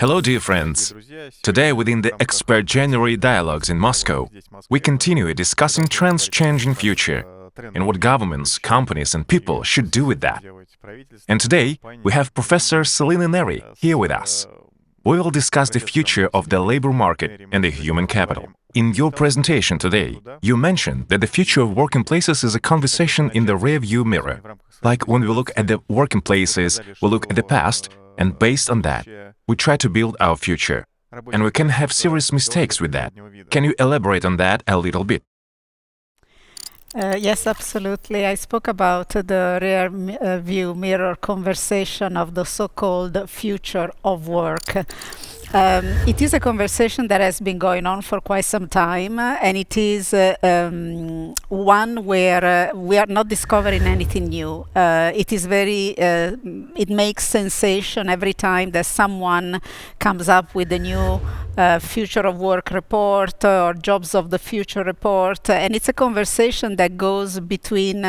Hello, dear friends. Today, within the Expert January Dialogues in Moscow, we continue discussing trends changing future and what governments, companies and people should do with that. And today, we have Professor Selina Neri here with us. We will discuss the future of the labor market and the human capital. In your presentation today, you mentioned that the future of working places is a conversation in the rear-view mirror. Like when we look at the working places, we look at the past, and based on that, we try to build our future. And we can have serious mistakes with that. Can you elaborate on that a little bit? Yes, absolutely. I spoke about the rear view mirror conversation of the so-called future of work. It is a conversation that has been going on for quite some time, and it is one where we are not discovering anything new. It is it makes sensation every time that someone comes up with a new future of work report or jobs of the future report, and it's a conversation that goes between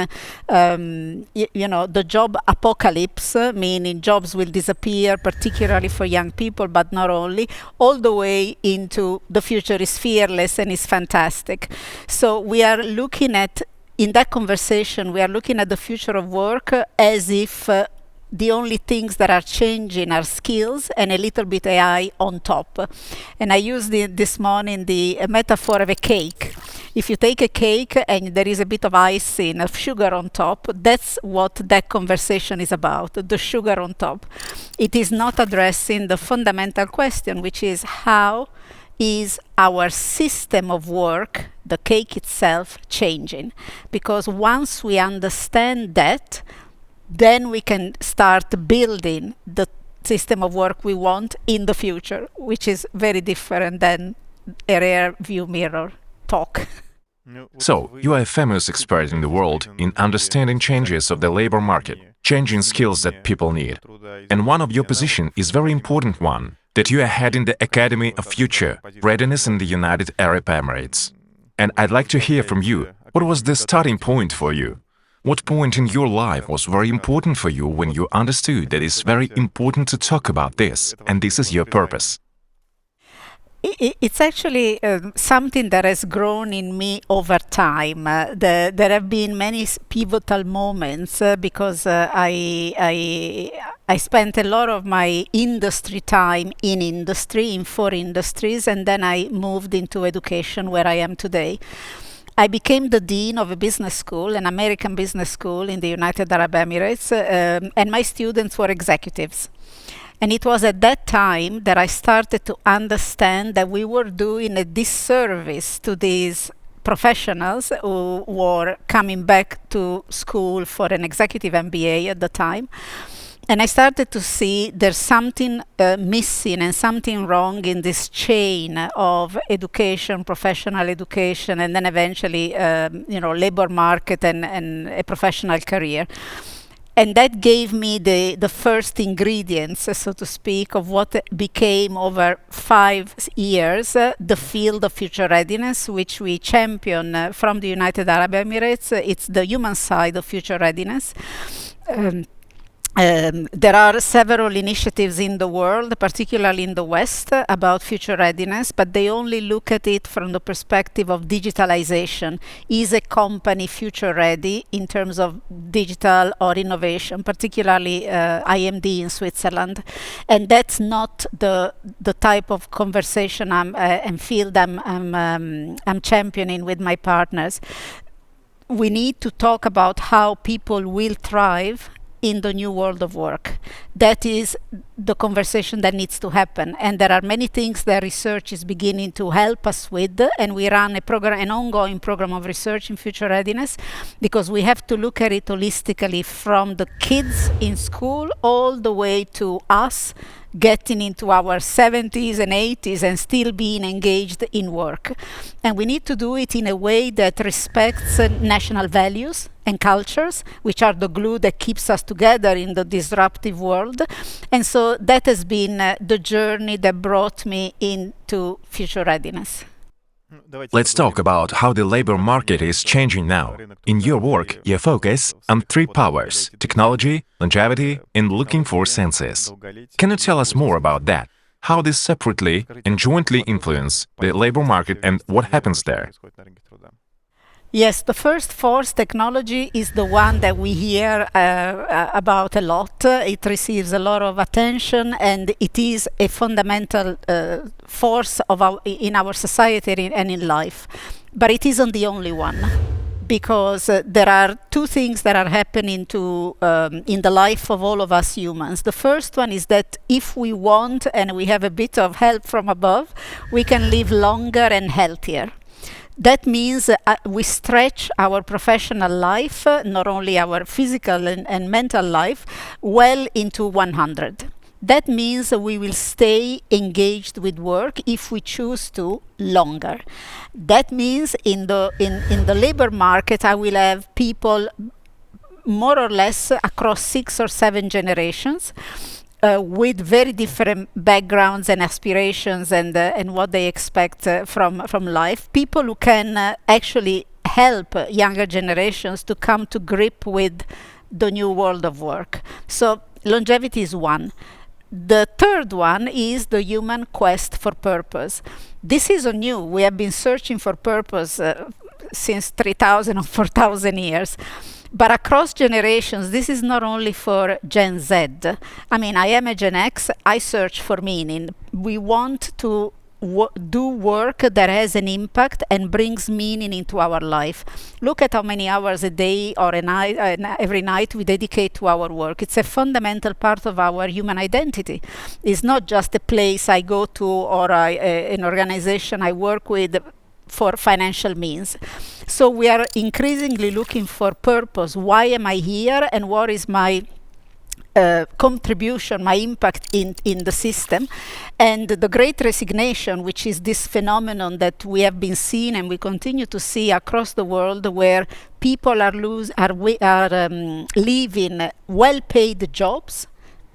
the job apocalypse, meaning jobs will disappear, particularly for young people, but not only, all the way into the future is fearless and is fantastic. So we are looking at, in that conversation, we are looking at the future of work as if the only things that are changing are skills and a little bit AI on top. And I used this morning the metaphor of a cake. If you take a cake and there is a bit of icing, of sugar on top, that's what that conversation is about, the sugar on top. It is not addressing the fundamental question, which is how is our system of work, the cake itself, changing? Because once we understand that, then we can start building the system of work we want in the future, which is very different than a rear view mirror talk. So, you are a famous expert in the world in understanding changes of the labor market, changing skills that people need. And one of your position is very important one, that you are heading the Academy of Future, Readiness in the United Arab Emirates. And I'd like to hear from you, what was the starting point for you? What point in your life was very important for you when you understood that it's very important to talk about this, and this is your purpose? It's actually something that has grown in me over time. There have been many pivotal moments because I spent a lot of my industry time in 4 industries, and then I moved into education where I am today. I became the dean of a business school, an American business school in the United Arab Emirates, and my students were executives. And it was at that time that I started to understand that we were doing a disservice to these professionals who were coming back to school for an executive MBA at the time. And I started to see there's something missing and something wrong in this chain of education, professional education, and then eventually, labor market and a professional career. And that gave me the first ingredients, so to speak, of what became over 5 years the field of future readiness, which we champion from the United Arab Emirates. It's the human side of future readiness. There are several initiatives in the world, particularly in the West, about future readiness, but they only look at it from the perspective of digitalization. Is a company future ready in terms of digital or innovation, particularly IMD in Switzerland? And that's not the type of conversation and field I'm championing with my partners. We need to talk about how people will thrive in the new world of work. That is the conversation that needs to happen. And there are many things that research is beginning to help us with, and we run an ongoing program of research in future readiness, because we have to look at it holistically from the kids in school all the way to us getting into our 70s and 80s and still being engaged in work. And we need to do it in a way that respects national values and cultures, which are the glue that keeps us together in the disruptive world. And so that has been the journey that brought me into future readiness. Let's talk about how the labor market is changing now. In your work, you focus on 3 powers: technology, longevity, and looking for senses. Can you tell us more about that? how these separately and jointly influence the labor market and what happens there. Yes, the first force, technology, is the one that we hear about a lot. It receives a lot of attention, and it is a fundamental force in our society and in life. But it isn't the only one, because there are two things that are happening in the life of all of us humans. The first one is that if we want and we have a bit of help from above, we can live longer and healthier. That means we stretch our professional life, not only our physical and mental life, well into 100. That means we will stay engaged with work if we choose to longer. That means in the labor market, I will have people more or less across 6 or 7 generations. With very different backgrounds and aspirations and what they expect from life. People who can actually help younger generations to come to grip with the new world of work. So longevity is one. The third one is the human quest for purpose. This isn't new. We have been searching for purpose since 3,000 or 4,000 years. But across generations, this is not only for Gen Z. I mean, I am a Gen X, I search for meaning. We want to do work that has an impact and brings meaning into our life. Look at how many hours a day or a night, every night we dedicate to our work. It's a fundamental part of our human identity. It's not just a place I go to or an organization I work with for financial means. So we are increasingly looking for purpose. Why am I here, and what is my contribution, my impact in the system? And the Great Resignation, which is this phenomenon that we have been seeing and we continue to see across the world, where people are leaving well-paid jobs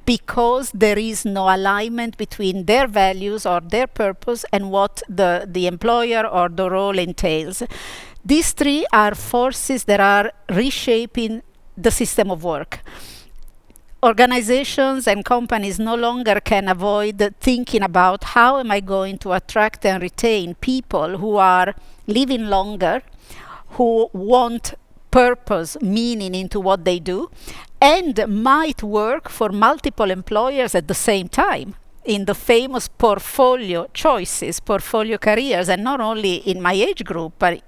because there is no alignment between their values or their purpose and what the employer or the role entails. These three are forces that are reshaping the system of work. Organizations and companies no longer can avoid thinking about how am I going to attract and retain people who are living longer, who want purpose, meaning into what they do, and might work for multiple employers at the same time in the famous portfolio choices, portfolio careers, and not only in my age group, but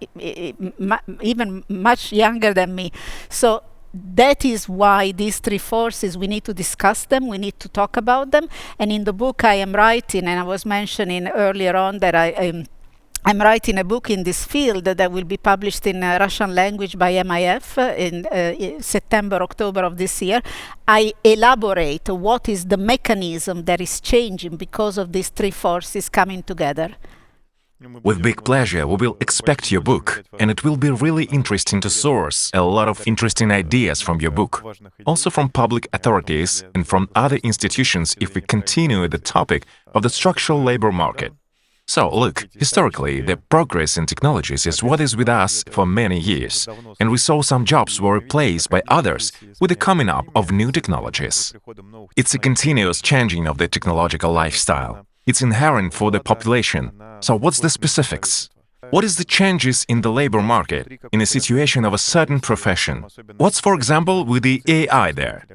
even much younger than me. So that is why these three forces, we need to discuss them, we need to talk about them. And in the book I am writing, and I was mentioning earlier on that I'm writing a book in this field that will be published in Russian language by MIF in September, October of this year. I elaborate what is the mechanism that is changing because of these three forces coming together. With big pleasure, we will expect your book, and it will be really interesting to source a lot of interesting ideas from your book, also from public authorities and from other institutions if we continue the topic of the structural labor market. So, look, historically, the progress in technologies is what is with us for many years, and we saw some jobs were replaced by others with the coming up of new technologies. It's a continuous changing of the technological lifestyle. It's inherent for the population. So what's the specifics? What is the changes in the labor market in a situation of a certain profession? What's, for example, with the AI there?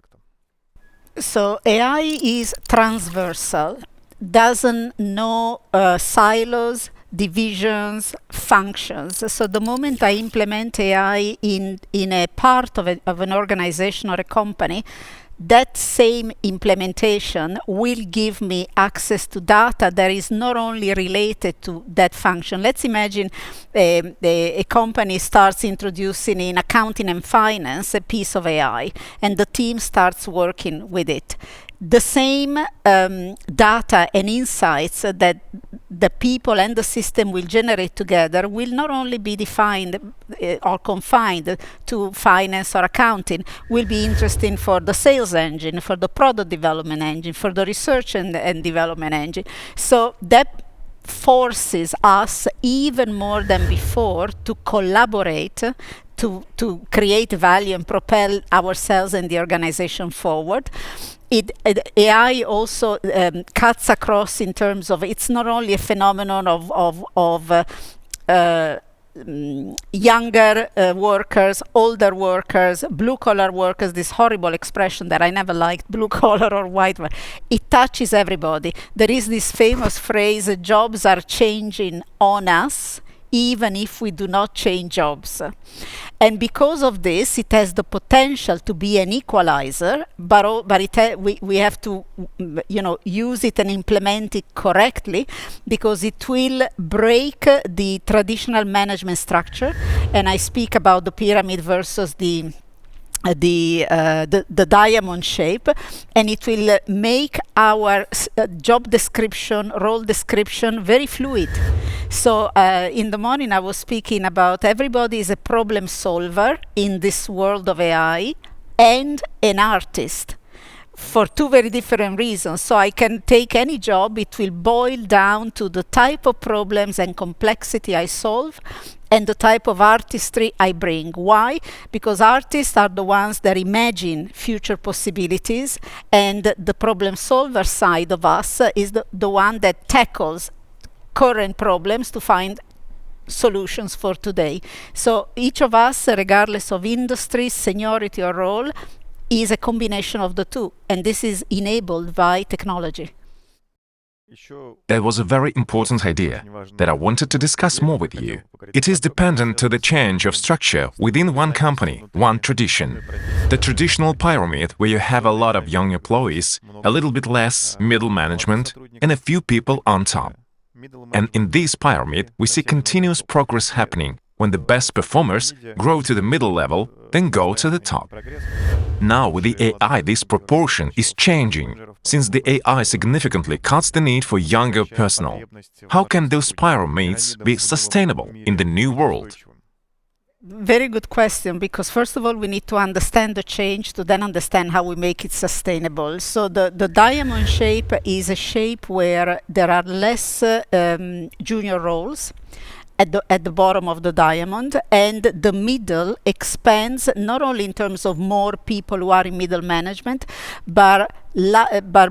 So AI is transversal, doesn't know silos, divisions, functions. So the moment I implement AI in a part of an organization or a company, that same implementation will give me access to data that is not only related to that function. Let's imagine a company starts introducing in accounting and finance a piece of AI, and the team starts working with it. The same data and insights that the people and the system will generate together will not only be defined or confined to finance or accounting, will be interesting for the sales engine, for the product development engine, for the research and development engine. So that forces us even more than before to collaborate, to create value and propel ourselves and the organization forward. AI also cuts across in terms of, it's not only a phenomenon of younger workers, older workers, blue-collar workers, this horrible expression that I never liked, blue-collar or white. It touches everybody. There is this famous phrase, jobs are changing on us, even if we do not change jobs. And because of this, it has the potential to be an equalizer, but we have to use it and implement it correctly, because it will break the traditional management structure. And I speak about the pyramid versus the diamond shape, and it will make our job description, role description very fluid. So in the morning I was speaking about everybody is a problem solver in this world of AI and an artist, for two very different reasons. So I can take any job, it will boil down to the type of problems and complexity I solve and the type of artistry I bring. Why? Because artists are the ones that imagine future possibilities, and the problem solver side of us is the one that tackles current problems to find solutions for today. So each of us, regardless of industry, seniority or role, is a combination of the two, and this is enabled by technology. That was a very important idea that I wanted to discuss more with you. It is dependent to the change of structure within one company, one tradition. The traditional pyramid, where you have a lot of young employees, a little bit less middle management, and a few people on top. And in this pyramid, we see continuous progress happening when the best performers grow to the middle level, then go to the top. Now with the AI, this proportion is changing, since the AI significantly cuts the need for younger personnel. How can those pyramids be sustainable in the new world? Very good question, because first of all, we need to understand the change to then understand how we make it sustainable. So the diamond shape is a shape where there are less junior roles at the bottom of the diamond, and the middle expands not only in terms of more people who are in middle management, but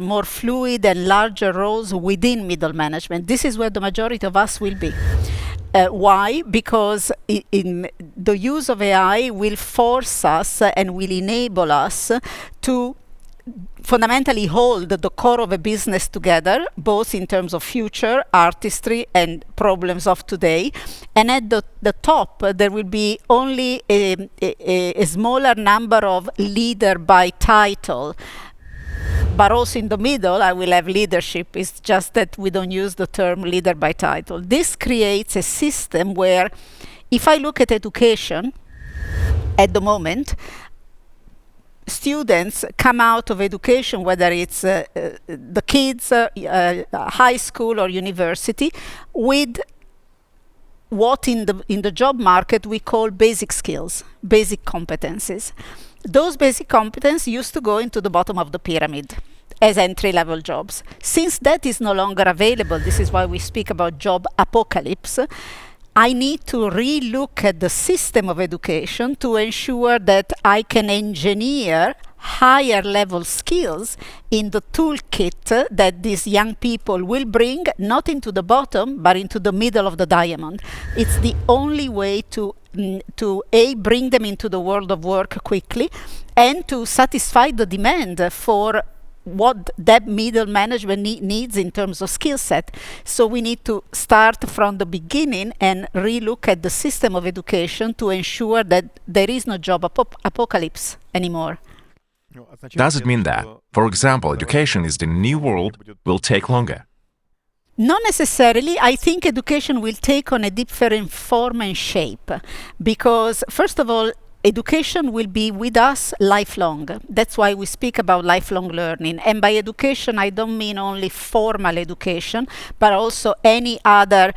more fluid and larger roles within middle management. This is where the majority of us will be. Why? Because in the use of AI will force us and will enable us to fundamentally hold the core of a business together, both in terms of future, artistry, and problems of today. And at the top, there will be only a smaller number of leader by title. But also in the middle, I will have leadership. It's just that we don't use the term leader by title. This creates a system where, if I look at education at the moment, students come out of education, whether it's the kids, high school or university, with what in the job market we call basic skills, basic competencies. Those basic competences used to go into the bottom of the pyramid as entry-level jobs. Since that is no longer available, this is why we speak about job apocalypse, I need to re-look at the system of education to ensure that I can engineer higher level skills in the toolkit that these young people will bring, not into the bottom, but into the middle of the diamond. It's the only way to bring them into the world of work quickly, and to satisfy the demand for what that middle management needs in terms of skill set. So we need to start from the beginning and re-look at the system of education to ensure that there is no job apocalypse anymore. Does it mean that, for example, education is the new world will take longer? Not necessarily. I think education will take on a different form and shape, because first of all, education will be with us lifelong. That's why we speak about lifelong learning. And by education, I don't mean only formal education, but also any other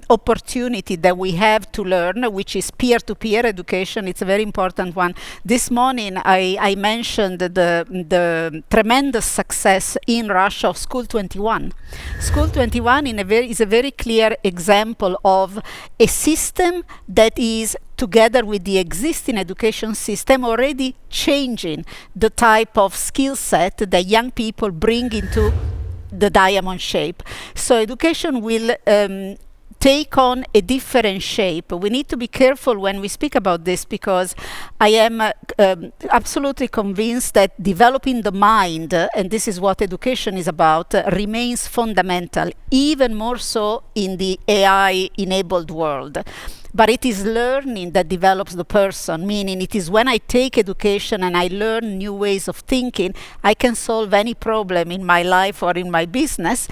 opportunity that we have to learn, which is peer-to-peer education. It's a very important one. This morning, I mentioned the tremendous success in Russia of School 21. School 21 is a very clear example of a system that is together with the existing education system, already changing the type of skill set that young people bring into the diamond shape. So education will take on a different shape. We need to be careful when we speak about this, because I am absolutely convinced that developing the mind, and this is what education is about, remains fundamental, even more so in the AI-enabled world. But it is learning that develops the person, meaning it is when I take education and I learn new ways of thinking, I can solve any problem in my life or in my business.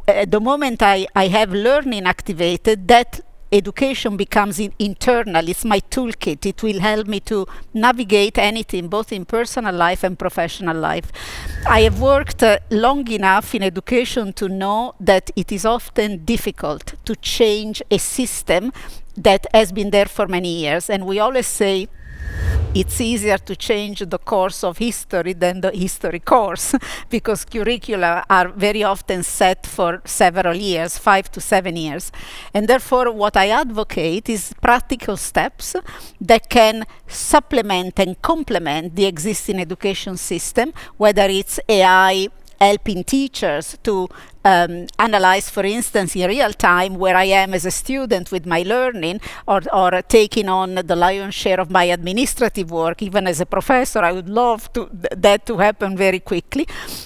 At the moment I have learning activated, that education becomes internal. It's my toolkit. It will help me to navigate anything, both in personal life and professional life. I have worked long enough in education to know that it is often difficult to change a system that has been there for many years. And we always say, it's easier to change the course of history than the history course, because curricula are very often set for several years, 5 to 7 years. And therefore, what I advocate is practical steps that can supplement and complement the existing education system, whether it's AI helping teachers to analyze, for instance, in real time where I am as a student with my learning, or taking on the lion's share of my administrative work. Even as a professor, I would love that to happen very quickly.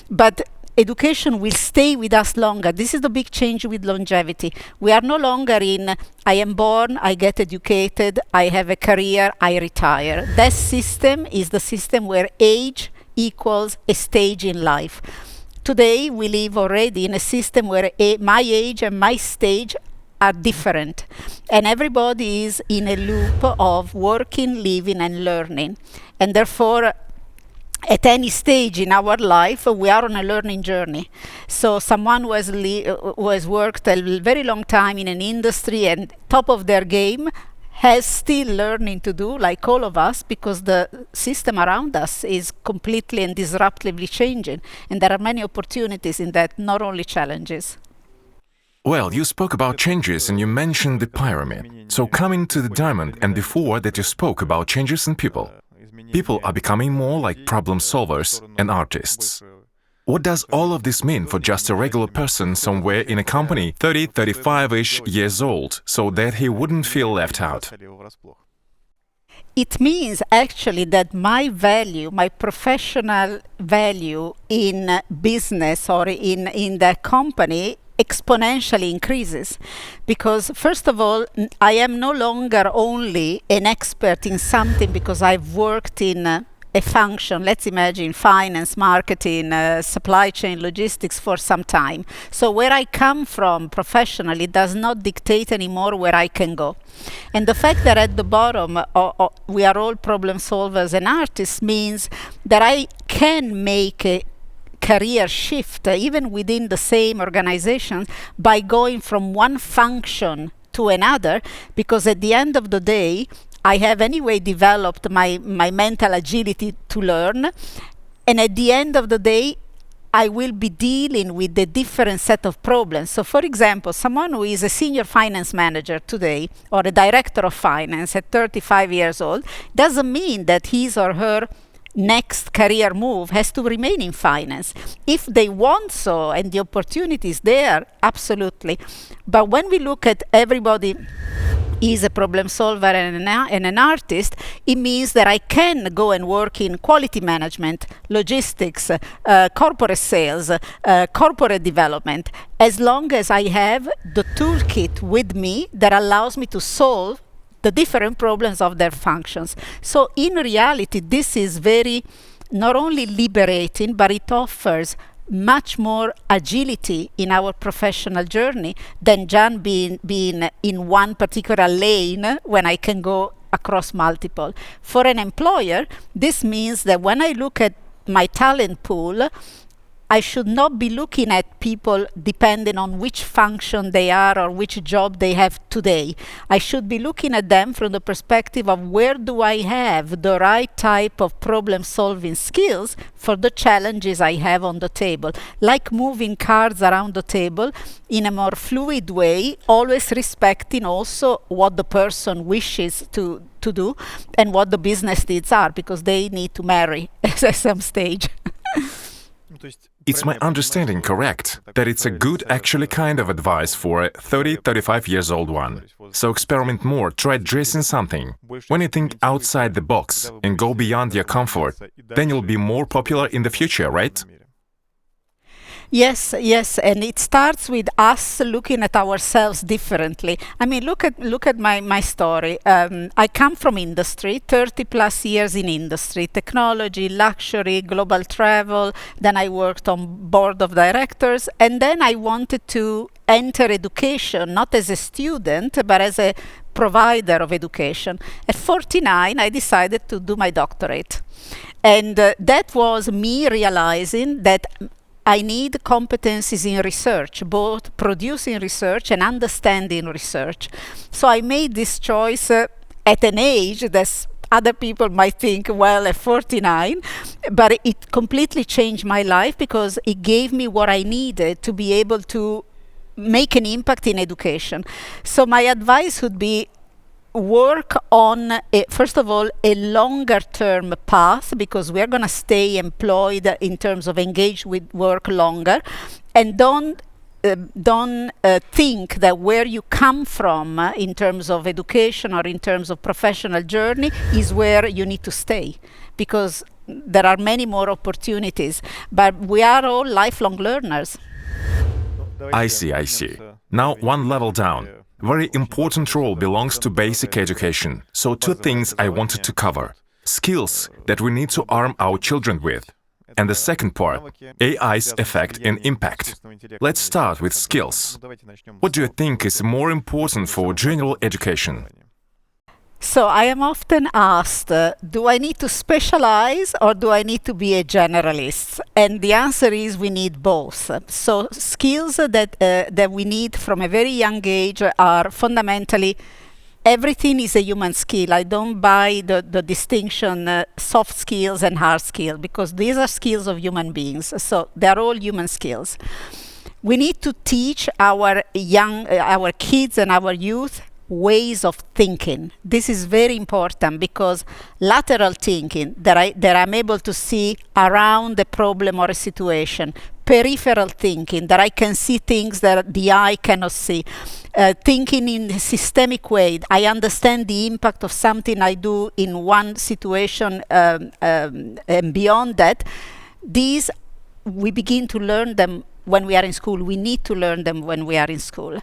But education will stay with us longer. This is the big change with longevity. We are no longer in, I am born, I get educated, I have a career, I retire. That system is the system where age equals a stage in life. Today, we live already in a system where my age and my stage are different. And everybody is in a loop of working, living, and learning. And therefore, at any stage in our life, we are on a learning journey. So someone who has worked a very long time in an industry and top of their game has still learning to do, like all of us, because the system around us is completely and disruptively changing. And there are many opportunities in that, not only challenges. Well, you spoke about changes and you mentioned the pyramid. So coming to the diamond, and before that you spoke about changes in people. People are becoming more like problem solvers and artists. What does all of this mean for just a regular person somewhere in a company 30, 35-ish years old, so that he wouldn't feel left out? It means actually that my value, my professional value in business or in the company exponentially increases. Because first of all, I am no longer only an expert in something because I've worked in a function, let's imagine finance, marketing, supply chain, logistics for some time. So where I come from professionally does not dictate anymore where I can go. And the fact that at the bottom we are all problem solvers and artists means that I can make a career shift even within the same organization by going from one function to another, because at the end of the day, I have anyway developed my mental agility to learn, and at the end of the day, I will be dealing with a different set of problems. So for example, someone who is a senior finance manager today, or a director of finance at 35 years old, doesn't mean that his or her next career move has to remain in finance. If they want so, and the opportunity is there, absolutely. But when we look at everybody is a problem solver and an artist, it means that I can go and work in quality management, logistics, corporate sales, corporate development, as long as I have the toolkit with me that allows me to solve the different problems of their functions. So in reality, this is very not only liberating, but it offers much more agility in our professional journey than just being in one particular lane when I can go across multiple. For an employer, this means that when I look at my talent pool, I should not be looking at people depending on which function they are or which job they have today. I should be looking at them from the perspective of where do I have the right type of problem-solving skills for the challenges I have on the table. Like moving cards around the table in a more fluid way, always respecting also what the person wishes to to do and what the business needs are, because they need to marry at some stage. Is my understanding correct that it's a good actually kind of advice for a 35 years old one? So experiment more, try dressing something. When you think outside the box and go beyond your comfort, then you'll be more popular in the future, right? Yes, yes, and it starts with us looking at ourselves differently. I mean, look at my story. I come from industry, 30 plus years in industry, technology, luxury, global travel. Then I worked on board of directors, and then I wanted to enter education, not as a student, but as a provider of education. At 49, I decided to do my doctorate. And that was me realizing that I need competencies in research, both producing research and understanding research. So I made this choice at an age that other people might think, well, at 49, but it completely changed my life because it gave me what I needed to be able to make an impact in education. So my advice would be work on, first of all, a longer term path, because we're going to stay employed in terms of engage with work longer, and don't think that where you come from in terms of education or in terms of professional journey is where you need to stay, because there are many more opportunities, but we are all lifelong learners. I see. Now one level down. Very important role belongs to basic education. So two things I wanted to cover. Skills that we need to arm our children with. And the second part, AI's effect and impact. Let's start with skills. What do you think is more important for general education? So I am often asked, do I need to specialize or do I need to be a generalist? And the answer is we need both. So skills that we need from a very young age are fundamentally, everything is a human skill. I don't buy the distinction soft skills and hard skills, because these are skills of human beings. So they're all human skills. We need to teach our kids and our youth ways of thinking. This is very important, because lateral thinking, that I'm able to see around the problem or a situation. Peripheral thinking, that I can see things that the eye cannot see. Thinking in a systemic way, I understand the impact of something I do in one situation, and beyond that. These, we begin to learn them when we are in school. We need to learn them when we are in school.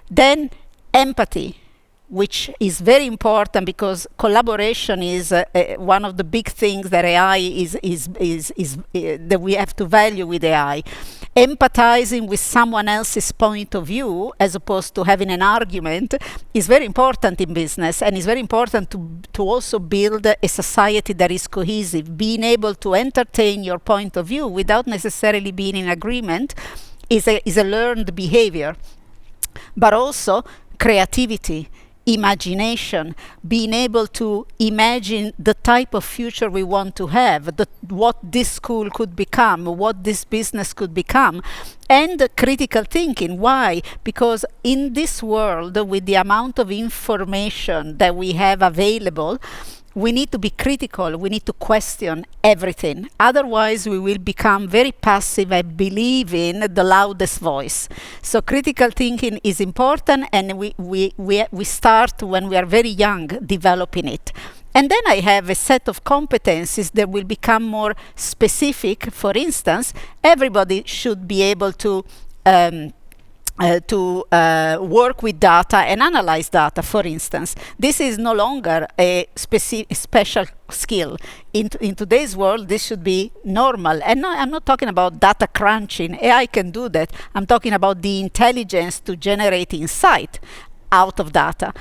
Then empathy, which is very important, because collaboration is one of the big things that AI is that we have to value with AI. Empathizing with someone else's point of view, as opposed to having an argument, is very important in business, and is very important to also build a society that is cohesive. Being able to entertain your point of view without necessarily being in agreement is a learned behavior. But also creativity, imagination, being able to imagine the type of future we want to have, what this school could become, what this business could become, and critical thinking. Why? Because in this world, with the amount of information that we have available, we need to be critical, we need to question everything. Otherwise, we will become very passive and believe in the loudest voice. So critical thinking is important, and we start when we are very young developing it. And then I have a set of competencies that will become more specific. For instance, everybody should be able to work with data and analyze data, for instance. This is no longer a special skill. In today's world, this should be normal. And no, I'm not talking about data crunching. AI can do that. I'm talking about the intelligence to generate insight out of data,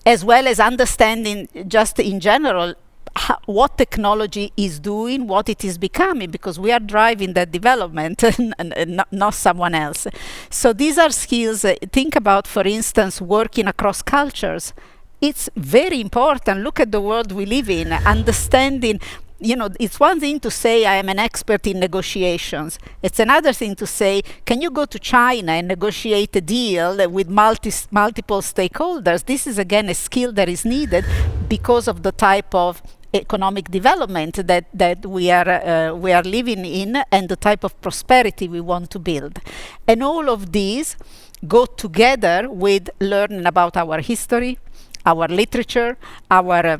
as well as understanding just in general what technology is doing, what it is becoming, because we are driving that development and not someone else. So these are skills. Think about, for instance, working across cultures. It's very important. Look at the world we live in, understanding it's one thing to say I am an expert in negotiations. It's another thing to say, can you go to China and negotiate a deal with multiple stakeholders? This is again a skill that is needed because of the type of economic development that we are living in and the type of prosperity we want to build. And all of these go together with learning about our history, our literature, our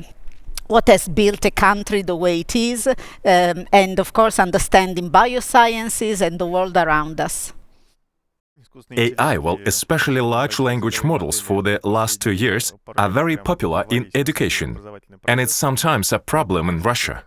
what has built a country the way it is, and of course understanding biosciences and the world around us. AI, well, especially large language models for the last 2 years, are very popular in education. And it's sometimes a problem in Russia.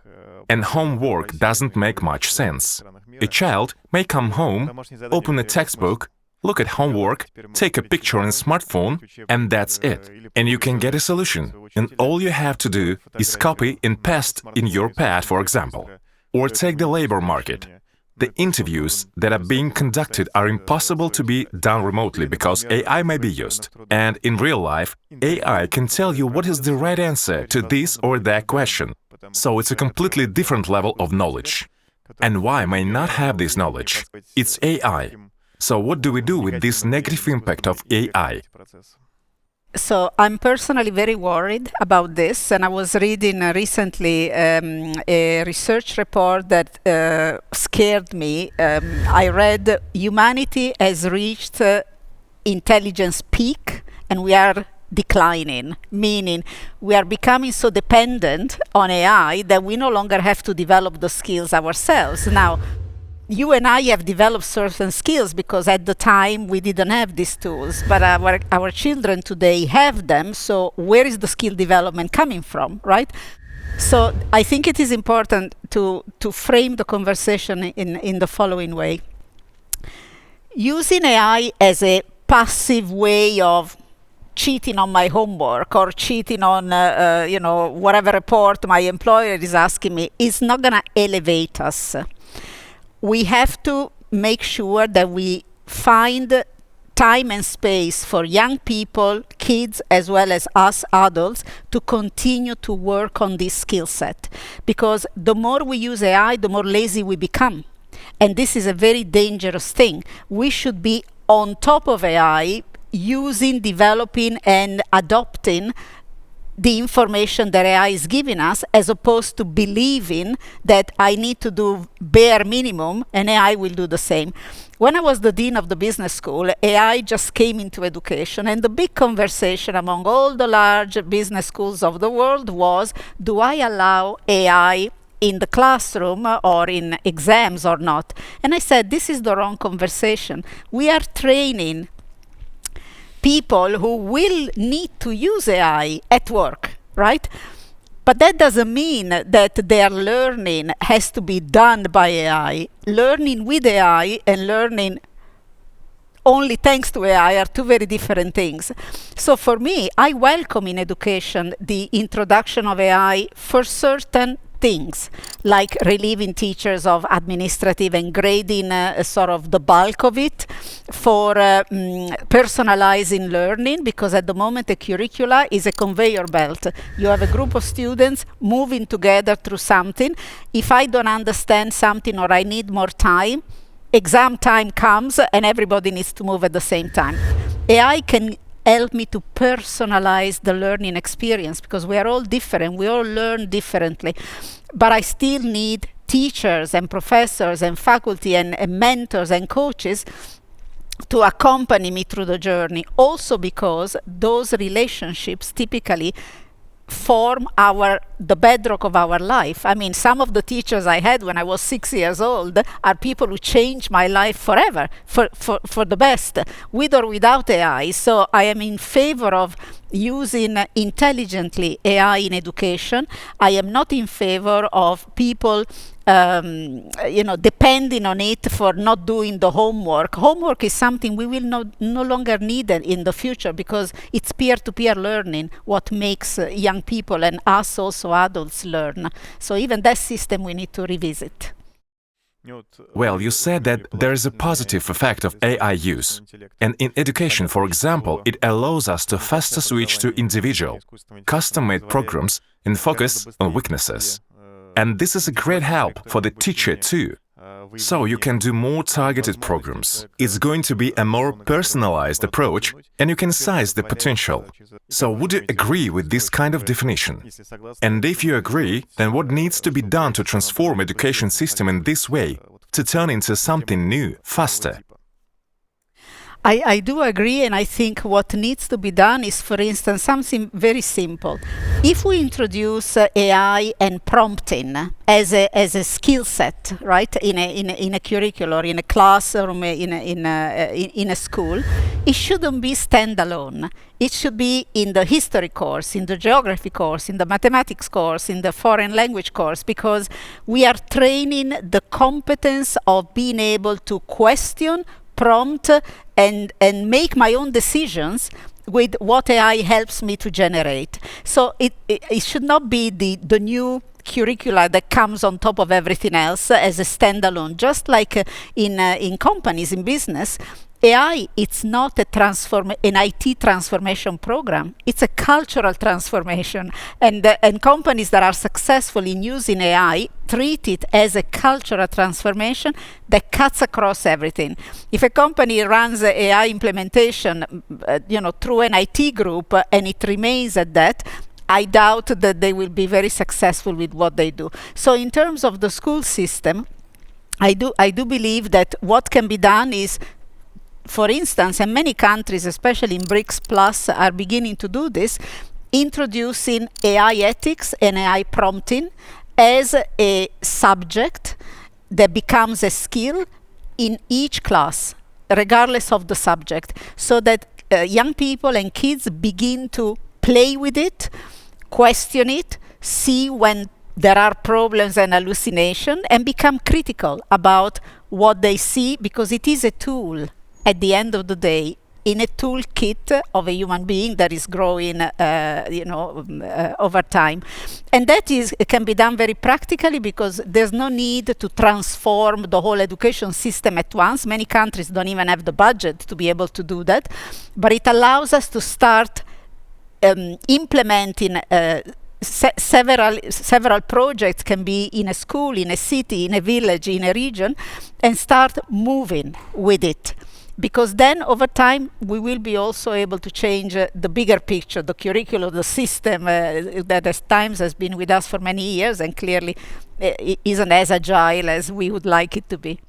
And homework doesn't make much sense. A child may come home, open a textbook, look at homework, take a picture on a smartphone, and that's it. And you can get a solution. And all you have to do is copy and paste in your pad, for example. Or take the labor market. The interviews that are being conducted are impossible to be done remotely because AI may be used. And in real life, AI can tell you what is the right answer to this or that question. So it's a completely different level of knowledge. And why may not have this knowledge? It's AI. So what do we do with this negative impact of AI? So I'm personally very worried about this, and I was reading recently a research report that scared me. I read humanity has reached intelligence peak and we are declining, meaning we are becoming so dependent on AI that we no longer have to develop the skills ourselves. Now, you and I have developed certain skills because at the time we didn't have these tools, but our children today have them. So where is the skill development coming from, right? So I think it is important to frame the conversation in the following way. Using AI as a passive way of cheating on my homework or cheating on whatever report my employer is asking me is not going to elevate us. We have to make sure that we find time and space for young people, kids, as well as us adults to continue to work on this skill set. Because the more we use AI, the more lazy we become. And this is a very dangerous thing. We should be on top of AI, using, developing, and adopting the information that AI is giving us, as opposed to believing that I need to do bare minimum and AI will do the same. When I was the dean of the business school, AI just came into education, and the big conversation among all the large business schools of the world was, do I allow AI in the classroom or in exams or not? And I said, this is the wrong conversation. We are training people who will need to use AI at work, right? But that doesn't mean that their learning has to be done by AI. Learning with AI and learning only thanks to AI are two very different things. So for me, I welcome in education the introduction of AI for certain things, like relieving teachers of administrative and grading sort of the bulk of it, for personalizing learning, because at the moment the curricula is a conveyor belt. You have a group of students moving together through something. If I don't understand something or I need more time, exam time comes and everybody needs to move at the same time. AI can help me to personalize the learning experience, because we are all different, we all learn differently. But I still need teachers and professors and faculty and mentors and coaches to accompany me through the journey, also because those relationships typically form the bedrock of our life. I mean, some of the teachers I had when I was 6 years old are people who changed my life forever, for the best, with or without AI. So I am in favor of using intelligently AI in education. I am not in favor of people depending on it for not doing the homework. Homework is something we will no longer need in the future, because it's peer-to-peer learning what makes young people and us also adults learn. So even that system we need to revisit. Well, you said that there is a positive effect of AI use. And in education, for example, it allows us to faster switch to individual, custom-made programs and focus on weaknesses. And this is a great help for the teacher too. So you can do more targeted programs. It's going to be a more personalized approach, and you can size the potential. So would you agree with this kind of definition? And if you agree, then what needs to be done to transform education system in this way, to turn into something new, faster? I do agree, and I think what needs to be done is, for instance, something very simple. If we introduce AI and prompting as a skill set, right, in a curriculum or in a class or in a school, it shouldn't be standalone. It should be in the history course, in the geography course, in the mathematics course, in the foreign language course, because we are training the competence of being able to question, prompt, and make my own decisions with what AI helps me to generate. So it should not be the new curricula that comes on top of everything else as a standalone. Just like in companies, in business, AI, it's not an IT transformation program. It's a cultural transformation. And companies that are successful in using AI treat it as a cultural transformation that cuts across everything. If a company runs AI implementation, through an IT group and it remains at that, I doubt that they will be very successful with what they do. So in terms of the school system, I do believe that what can be done is, for instance, and many countries, especially in BRICS Plus, are beginning to do this, introducing AI ethics and AI prompting as a subject that becomes a skill in each class, regardless of the subject, so that young people and kids begin to play with it, question it, see when there are problems and hallucination, and become critical about what they see, because it is a tool at the end of the day, in a toolkit of a human being that is growing, over time. And that can be done very practically, because there's no need to transform the whole education system at once. Many countries don't even have the budget to be able to do that. But it allows us to start implementing several projects, can be in a school, in a city, in a village, in a region, and start moving with it. Because then over time we will be also able to change the bigger picture, the curriculum, the system that at times has been with us for many years and clearly isn't as agile as we would like it to be.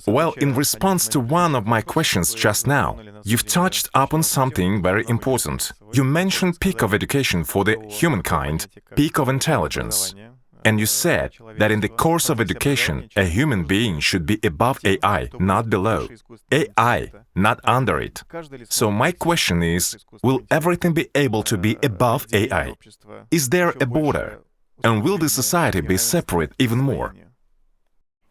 Well, in response to one of my questions just now, you've touched upon something very important. You mentioned peak of education for the humankind, peak of intelligence. And you said that in the course of education, a human being should be above AI, not below. AI, not under it. So my question is, will everything be able to be above AI? Is there a border? And will the society be separate even more?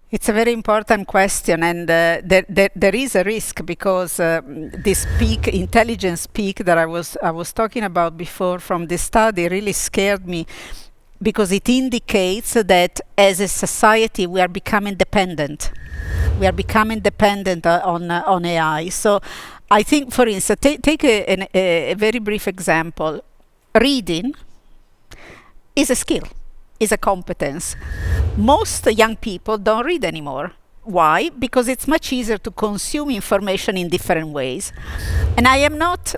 It's a very important question, and there is a risk, because this peak, intelligence peak that I was talking about before from this study really scared me, because it indicates that as a society we are becoming dependent. We are becoming dependent on AI. So I think, for instance, take a very brief example. Reading is a skill, is a competence. Most young people don't read anymore. Why? Because it's much easier to consume information in different ways. And I am not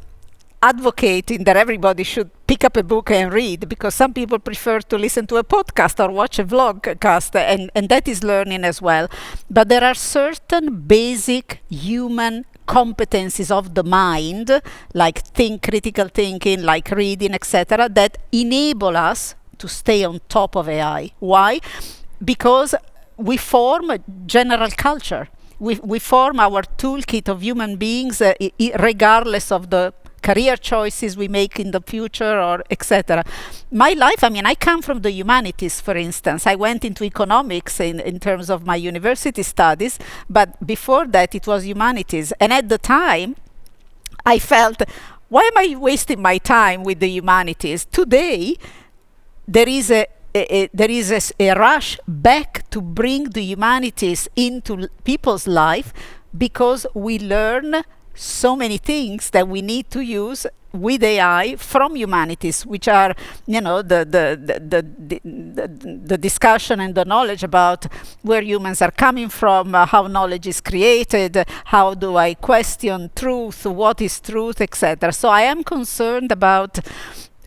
advocating that everybody should pick up a book and read, because some people prefer to listen to a podcast or watch a vlogcast, and that is learning as well. But there are certain basic human competencies of the mind, like critical thinking, like reading, etc., that enable us to stay on top of AI. Why? Because we form a general culture. We form our toolkit of human beings regardless of the career choices we make in the future, or etc. My life, I come from the humanities, for instance. I went into economics in terms of my university studies, but before that it was humanities. And at the time, I felt, why am I wasting my time with the humanities? Today, there is a rush back to bring the humanities into people's life, because we learn so many things that we need to use with AI from humanities, which are, the discussion and the knowledge about where humans are coming from, how knowledge is created, how do I question truth, what is truth, etc. So I am concerned about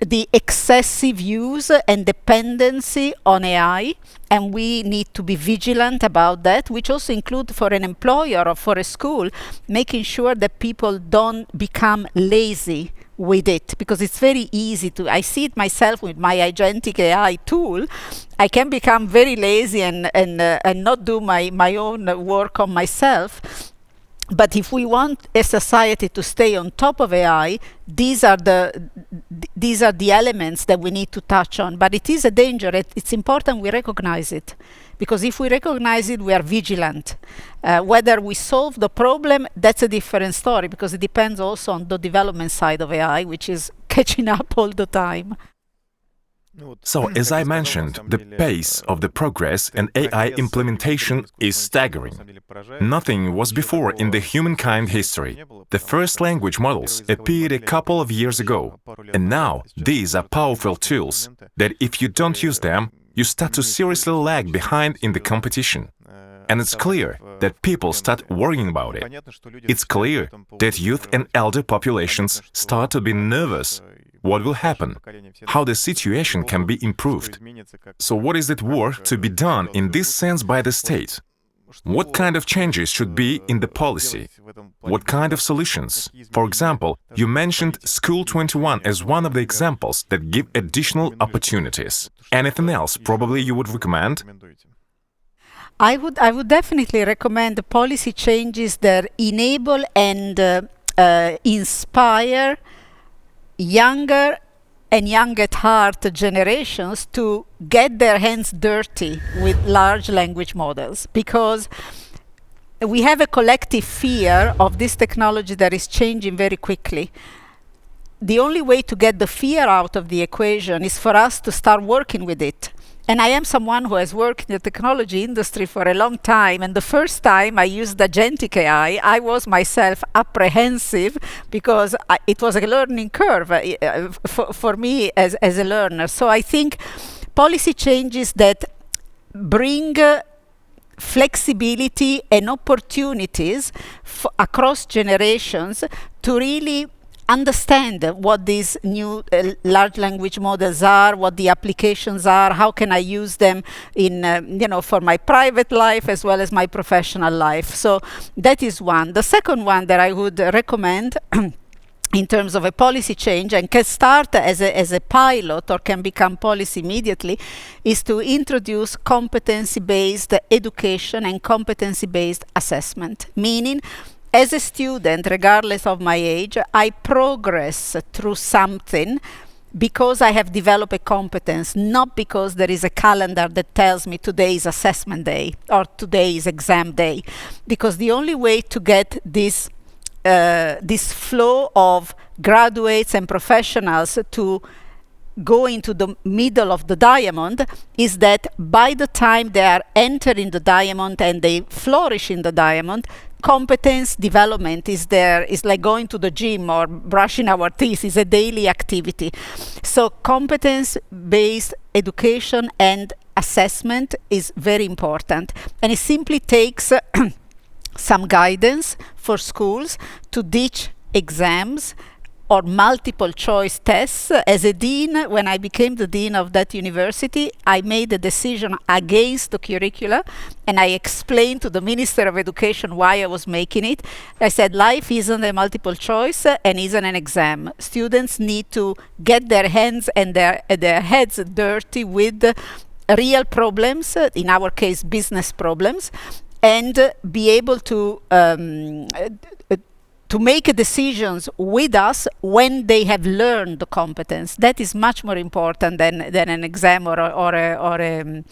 the excessive use and dependency on AI, and we need to be vigilant about that, which also include for an employer or for a school, making sure that people don't become lazy with it, because it's very easy to, I see it myself with my agentic AI tool, I can become very lazy and not do my own work on myself. But if we want a society to stay on top of AI, these are the elements that we need to touch on. But it is a danger. It's important we recognize it, because if we recognize it, we are vigilant. Whether we solve the problem, that's a different story, because it depends also on the development side of AI, which is catching up all the time. So, as I mentioned, the pace of the progress and AI implementation is staggering. Nothing was before in the humankind history. The first language models appeared a couple of years ago, and now these are powerful tools that if you don't use them, you start to seriously lag behind in the competition. And it's clear that people start worrying about it. It's clear that youth and elder populations start to be nervous. What will happen? How the situation can be improved? So what is at work to be done in this sense by the state? What kind of changes should be in the policy? What kind of solutions? For example, you mentioned School 21 as one of the examples that give additional opportunities. Anything else probably you would recommend? I would definitely recommend the policy changes that enable and inspire younger and young at heart generations to get their hands dirty with large language models, because we have a collective fear of this technology that is changing very quickly. The only way to get the fear out of the equation is for us to start working with it. And I am someone who has worked in the technology industry for a long time, and the first time I used agentic AI, I was myself apprehensive, because it was a learning curve for me as a learner. So I think policy changes that bring flexibility and opportunities across generations to really understand what these new large language models are, what the applications are, how can I use them in, for my private life as well as my professional life. So that is one. The second one that I would recommend in terms of a policy change, and can start as a pilot or can become policy immediately, is to introduce competency-based education and competency-based assessment. Meaning, as a student, regardless of my age, I progress through something because I have developed a competence, not because there is a calendar that tells me today is assessment day or today is exam day. Because the only way to get this flow of graduates and professionals to go into the middle of the diamond is that by the time they are entering the diamond and they flourish in the diamond, competence development is there. It's like going to the gym or brushing our teeth. Is a daily activity. So competence-based education and assessment is very important. And it simply takes some guidance for schools to ditch exams or multiple choice tests. As a dean, when I became the dean of that university, I made a decision against the curricula, and I explained to the Minister of Education why I was making it. I said, life isn't a multiple choice and isn't an exam. Students need to get their hands and their heads dirty with real problems, in our case, business problems, and be able to make decisions with us when they have learned the competence. That is much more important than an exam or an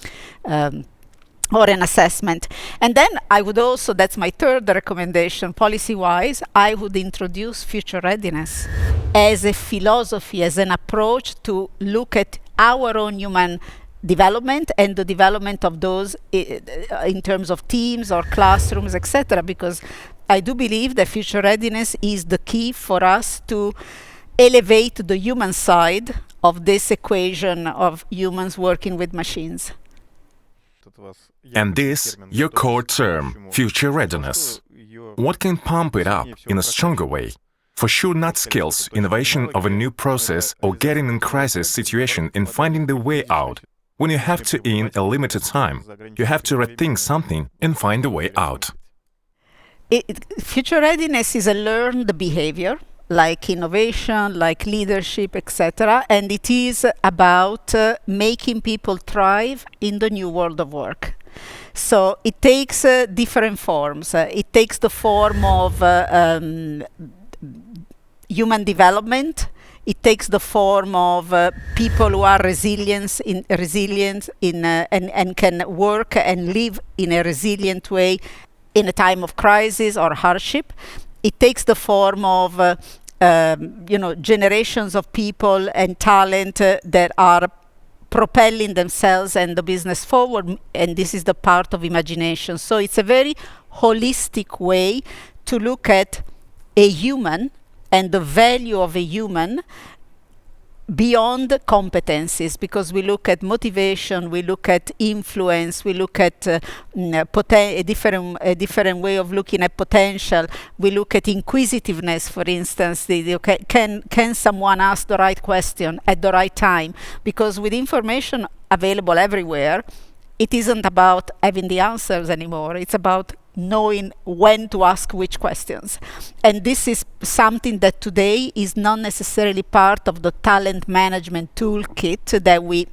assessment. And then I would also, that's my third recommendation, policy-wise, I would introduce future readiness as a philosophy, as an approach to look at our own human development and the development of those in terms of teams or classrooms, etc. Because I do believe that future readiness is the key for us to elevate the human side of this equation of humans working with machines. And this, your core term, future readiness. What can pump it up in a stronger way? For sure not skills, innovation of a new process or getting in crisis situation and finding the way out. When you have to in a limited time, you have to rethink something and find a way out. Future readiness is a learned behavior, like innovation, like leadership, etc. And it is about making people thrive in the new world of work. So it takes different forms. It takes the form of human development. It takes the form of people who are resilient and can work and live in a resilient way in a time of crisis or hardship. It takes the form of generations of people and talent that are propelling themselves and the business forward, and this is the part of imagination. So it's a very holistic way to look at a human and the value of a human beyond competencies, because we look at motivation, we look at influence, we look at a different way of looking at potential. We look at inquisitiveness, for instance. Can someone ask the right question at the right time? Because with information available everywhere, it isn't about having the answers anymore. It's about knowing when to ask which questions. And this is something that today is not necessarily part of the talent management toolkit that we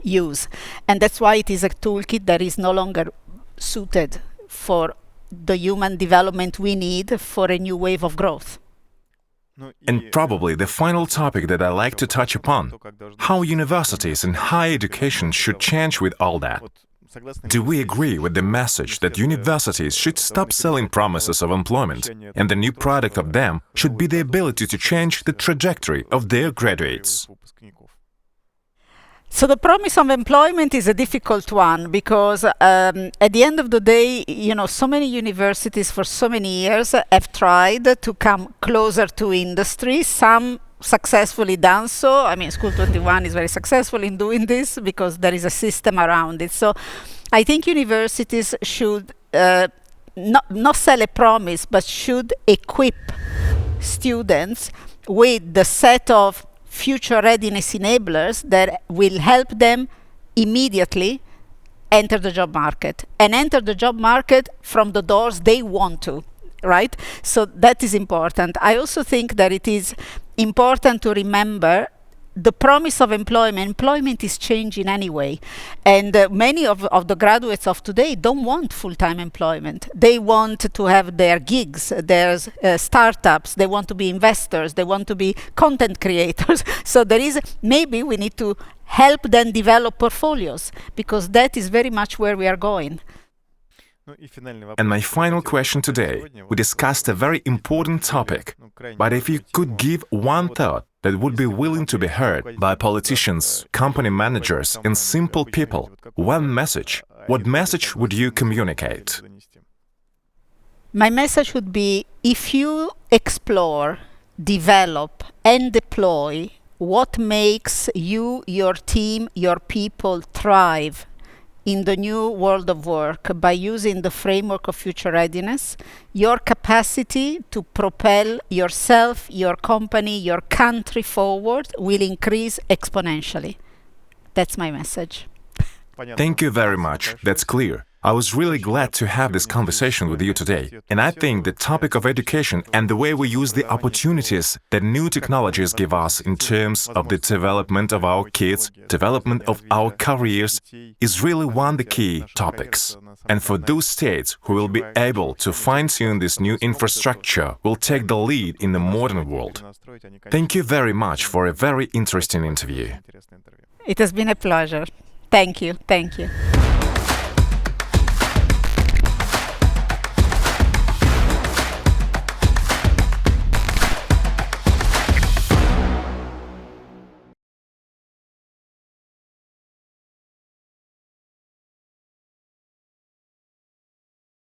use. And that's why it is a toolkit that is no longer suited for the human development we need for a new wave of growth. And probably the final topic that I like to touch upon, how universities and higher education should change with all that. Do we agree with the message that universities should stop selling promises of employment, and the new product of them should be the ability to change the trajectory of their graduates? So the promise of employment is a difficult one, because at the end of the day, so many universities for so many years have tried to come closer to industry. Some successfully done so. I mean, School 21 is very successful in doing this because there is a system around it. So I think universities should not sell a promise, but should equip students with the set of future readiness enablers that will help them immediately enter the job market, and enter the job market from the doors they want to, right? So that is important. I also think that it is important to remember the promise of employment. Employment is changing anyway, and many of the graduates of today don't want full-time employment. They want to have their gigs, their startups, they want to be investors, they want to be content creators. So maybe we need to help them develop portfolios, because that is very much where we are going. And my final question today, we discussed a very important topic, but if you could give one thought that would be willing to be heard by politicians, company managers, and simple people, one message, what message would you communicate? My message would be, if you explore, develop, and deploy what makes you, your team, your people thrive in the new world of work by using the framework of future readiness, your capacity to propel yourself, your company, your country forward will increase exponentially. That's my message. Thank you very much. That's clear. I was really glad to have this conversation with you today. And I think the topic of education and the way we use the opportunities that new technologies give us in terms of the development of our kids, development of our careers, is really one of the key topics. And for those states who will be able to fine-tune this new infrastructure will take the lead in the modern world. Thank you very much for a very interesting interview. It has been a pleasure. Thank you. Thank you.